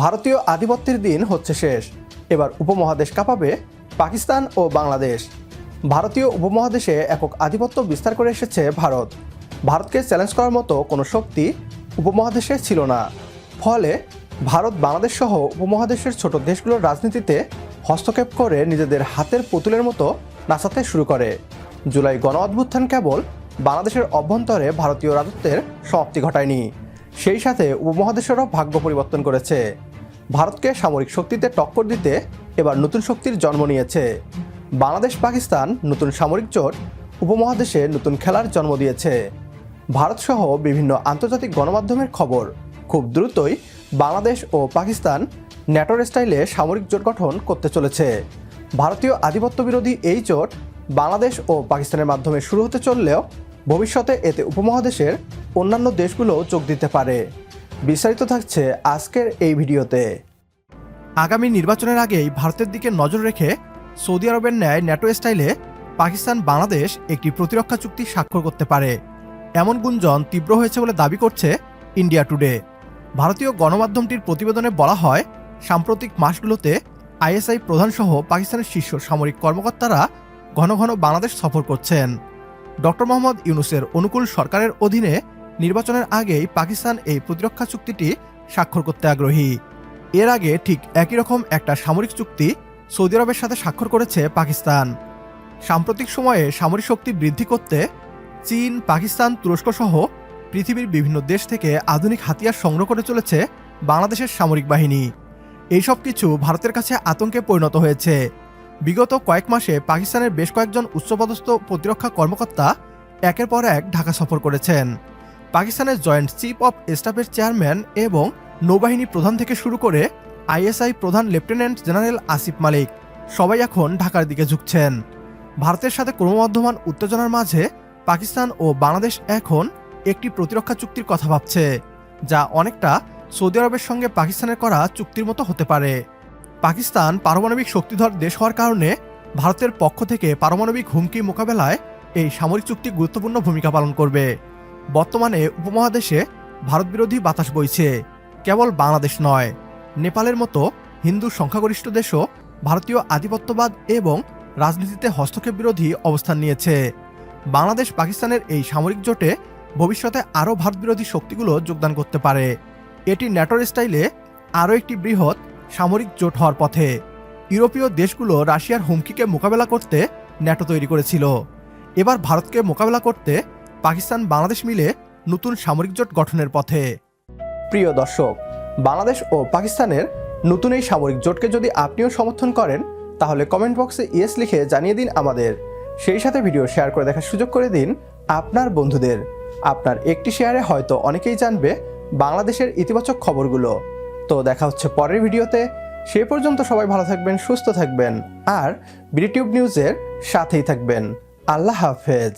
ভারতীয় আধিপত্যের দিন হচ্ছে শেষ। এবার উপমহাদেশ কাঁপাবে পাকিস্তান ও বাংলাদেশ। ভারতীয় উপমহাদেশে একক আধিপত্য বিস্তার করে এসেছে ভারত। ভারতকে চ্যালেঞ্জ করার মতো কোনো শক্তি উপমহাদেশে ছিল না। ফলে ভারত বাংলাদেশ সহ উপমহাদেশের ছোট দেশগুলোর রাজনীতিতে হস্তক্ষেপ করে নিজেদের হাতের পুতুলের মতো নাচাতে শুরু করে। জুলাই গণ অভ্যুত্থান কেবল বাংলাদেশের অভ্যন্তরে ভারতীয় রাজত্বের সমাপ্তি ঘটায়নি, সেই সাথে উপমহাদেশেরও ভাগ্য পরিবর্তন করেছে। ভারতকে সামরিক শক্তিতে টক্কর দিতে এবার নতুন শক্তির জন্ম নিয়েছে। বাংলাদেশ পাকিস্তান নতুন সামরিক জোট উপমহাদেশে নতুন খেলার জন্ম দিয়েছে। ভারতসহ বিভিন্ন আন্তর্জাতিক গণমাধ্যমের খবর, খুব দ্রুতই বাংলাদেশ ও পাকিস্তান ন্যাটোর স্টাইলে সামরিক জোট গঠন করতে চলেছে। ভারতীয় আধিপত্য বিরোধী এই জোট বাংলাদেশ ও পাকিস্তানের মাধ্যমে শুরু হতে চললেও ভবিষ্যতে এতে উপমহাদেশের অন্যান্য দেশগুলো যোগ দিতে পারে। বিস্তারিত থাকছে আজকের এই ভিডিওতে। আগামী নির্বাচনের আগেই ভারতের দিকে নজর রেখে সৌদি আরবের ন্যায় ন্যাটো স্টাইলে পাকিস্তান বাংলাদেশ একটি প্রতিরক্ষা চুক্তি স্বাক্ষর করতে পারে, এমন গুঞ্জন তীব্র হয়েছে বলে দাবি করছে ইন্ডিয়া টুডে। ভারতীয় গণমাধ্যমটির প্রতিবেদনে বলা হয়, সাম্প্রতিক মাসগুলোতে আইএসআই প্রধানসহ পাকিস্তানের শীর্ষ সামরিক কর্মকর্তারা ঘন ঘন বাংলাদেশ সফর করছেন। ডক্টর মোহাম্মদ ইউনূসের অনুকূল সরকারের অধীনে নির্বাচনের আগেই পাকিস্তান এই প্রতিরক্ষা চুক্তিটি স্বাক্ষর করতে আগ্রহী। এর আগে ঠিক একই রকম একটা সামরিক চুক্তি সৌদি আরবের সাথে স্বাক্ষর করেছে পাকিস্তান। সাম্প্রতিক সময়ে সামরিক শক্তি বৃদ্ধি করতে চীন, পাকিস্তান, তুরস্ক সহ পৃথিবীর বিভিন্ন দেশ থেকে আধুনিক হাতিয়ার সংগ্রহ করে চলেছে বাংলাদেশের সামরিক বাহিনী। এইসব কিছু ভারতের কাছে আতঙ্কে পরিণত হয়েছে। বিগত কয়েক মাসে পাকিস্তানের বেশ কয়েকজন উচ্চপদস্থ প্রতিরক্ষা কর্মকর্তা একের পর এক ঢাকা সফর করেছেন। পাকিস্তানের জয়েন্ট চিফ অফ স্টাফের চেয়ারম্যান এবং নৌবাহিনী প্রধান থেকে শুরু করে আইএসআই প্রধান লেফটেন্যান্ট জেনারেল আসিফ মালিক সবাই এখন ঢাকার দিকে ঝুঁকছেন। ভারতের সাথে ক্রমবর্ধমান উত্তেজনার মাঝে পাকিস্তান ও বাংলাদেশ এখন একটি প্রতিরক্ষা চুক্তির কথা ভাবছে, যা অনেকটা সৌদি আরবের সঙ্গে পাকিস্তানের করা চুক্তির মতো হতে পারে। পাকিস্তান পারমাণবিক শক্তিধর দেশ হওয়ার কারণে ভারতের পক্ষ থেকে পারমাণবিক হুমকি মোকাবেলায় এই সামরিক চুক্তি গুরুত্বপূর্ণ ভূমিকা পালন করবে। বর্তমানে উপমহাদেশে ভারত বিরোধী বাতাস বইছে। কেবল বাংলাদেশ নয়, নেপালের মতো হিন্দু সংখ্যাগরিষ্ঠ দেশও ভারতীয় আধিপত্যবাদ এবং রাজনীতিতে হস্তক্ষেপ বিরোধী অবস্থান নিয়েছে। বাংলাদেশ পাকিস্তানের এই সামরিক জোটে ভবিষ্যতে আরও ভারত বিরোধী শক্তিগুলো যোগদান করতে পারে। এটি ন্যাটোর স্টাইলে আরও একটি বৃহৎ সামরিক জোট হওয়ার পথে। ইউরোপীয় দেশগুলো রাশিয়ার হুমকিকে মোকাবেলা করতে ন্যাটো তৈরি করেছিল। এবার ভারতকে মোকাবেলা করতে পাকিস্তান বাংলাদেশ মিলে নতুন সামরিক জোট গঠনের পথে। প্রিয় দর্শক, বাংলাদেশ ও পাকিস্তানের নতুন এই সামরিক জোটকে যদি আপনিও সমর্থন করেন, তাহলে কমেন্ট বক্সে ইয়েস লিখে জানিয়ে দিন আমাদের। সেই সাথে ভিডিও শেয়ার করে দেখার সুযোগ করে দিন আপনার বন্ধুদের। আপনার একটি শেয়ারে হয়তো অনেকেই জানবে বাংলাদেশের ইতিবাচক খবরগুলো। তো দেখা হচ্ছে পরের ভিডিওতে। সে পর্যন্ত সবাই ভালো থাকবেন, সুস্থ থাকবেন আর বিডিটিউব নিউজের সাথেই থাকবেন। আল্লাহ হাফেজ।